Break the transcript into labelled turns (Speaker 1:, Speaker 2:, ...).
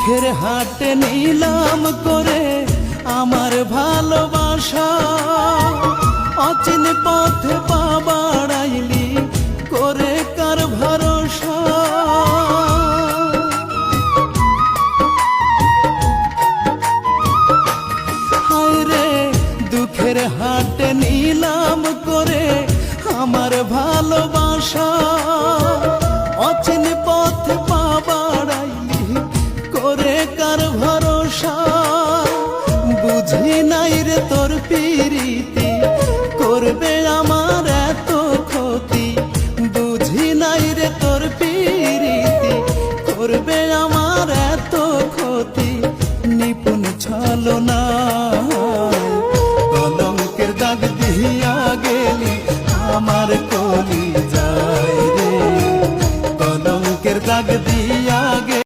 Speaker 1: দুঃখের হাটে নিলাম করে আমার ভালোবাসা, অচিন পথে পা বাড়াইলি করে কার ভরসা। হায় রে দুঃখের হাটে নিলাম করে আমার ভালোবাসা, অচিন পথে পা বাড়াইলি করে কার ভরসা। বুঝি নাই রে তোর পিরিতি করবে আমার এত ক্ষতি, বুঝি নাই রে তোর পিরিতি করবে আমার এত ক্ষতি। নিপুণ ছলনা কলঙ্কের দাগ দিয়া গেলি আমার কলি যায় রে, কলঙ্কের দাগ দিয়া